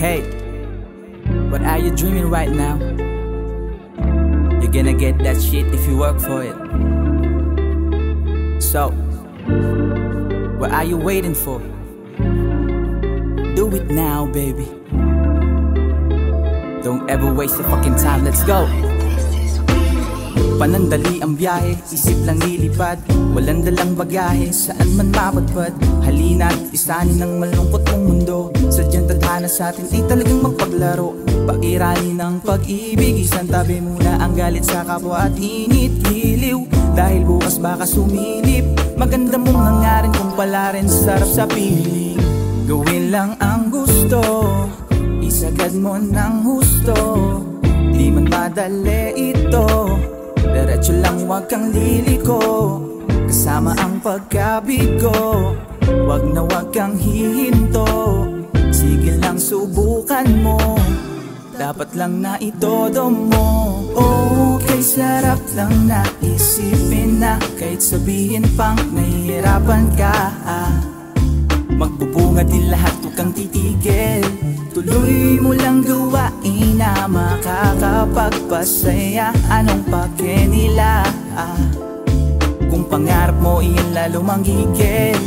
Hey, what are you dreaming right now? You're gonna get that shit if you work for it. So, what are you waiting for? Do it now, baby. Don't ever waste your fucking time, let's go. Panandali ang biyahe, isip lang lilipad. Walang dalang bagahe, saan man mapadpad. Halina't isanin ng malungkot mong mundo. Sadyang tadhana sa atin ay talagang magpaglaro. Pakirani ng pag-ibig, isang tabi muna ang galit sa kapwa at init giliw. Dahil bukas baka sumilip, maganda mong nangarin kung pala rin sarap sa piling. Gawin lang ang gusto, isagad mo ng husto. Di man madali ito, diretso lang wag kang liliko. Kasama ang pagkabigo, wag na wag kang hihinto. Sige lang subukan mo, dapat lang na itodo mo. Okay, sarap lang na isipin na kahit sabihin pang nahihirapan ka. Magbubunga din lahat, huwag kang titigil. Tuloy mo lang gawain na makakapagpasaya. Anong pake nila? Kung pangarap mo iyan lalo manggigil.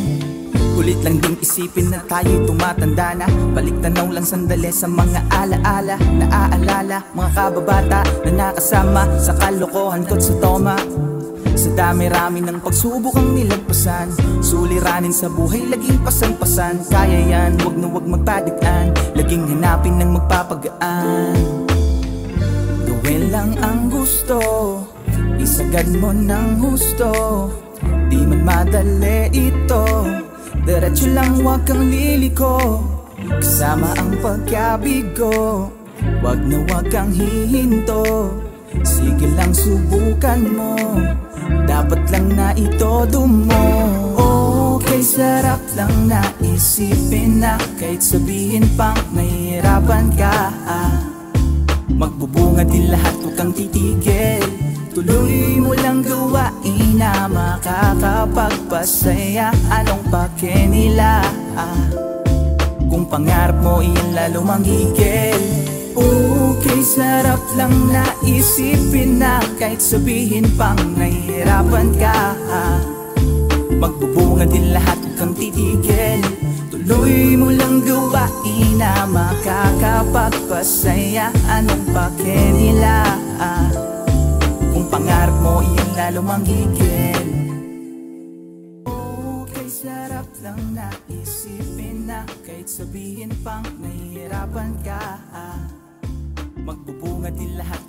Kulit lang ding isipin na tayo'y tumatanda na. Balik tanaw lang sandali sa mga alaala. Naaalala mga kababata na nakasama sa kalokohan ko't sa toma. Sa dami-rami ng pagsubok ang nilagpasan, suliranin sa buhay, laging pasan-pasan. Kaya yan, wag na wag magpadikan, laging hanapin ng magpapagaan. Gawin lang ang gusto, isagad mo ng husto. Di man madali ito, diretso lang wag kang liliko. Kasama ang pagkabigo, wag na wag kang hihinto. Sige lang subukan mo, dapat lang na itodo mo. Okay, sarap lang na isipin na kahit sabihin pang nahihirapan ka. Magbubunga din lahat, huwag kang titigil. Tuloy mo lang gawain na makakapagpasaya. Anong pake nila? Kung pangarap mo iyan lalo manggigil. Okay, sarap lang na isipin na kahit sabihin pang nahihirapan ka. Magbubunga din lahat, huwag kang titigil. Tuloy mo lang gawain na makakapagpasaya. Anong pake nila? Kung pangarap mo iyan lalo manggigil. Okay, sarap lang na isipin na kahit sabihin pang nahihirapan ka. Magbubunga din lahat.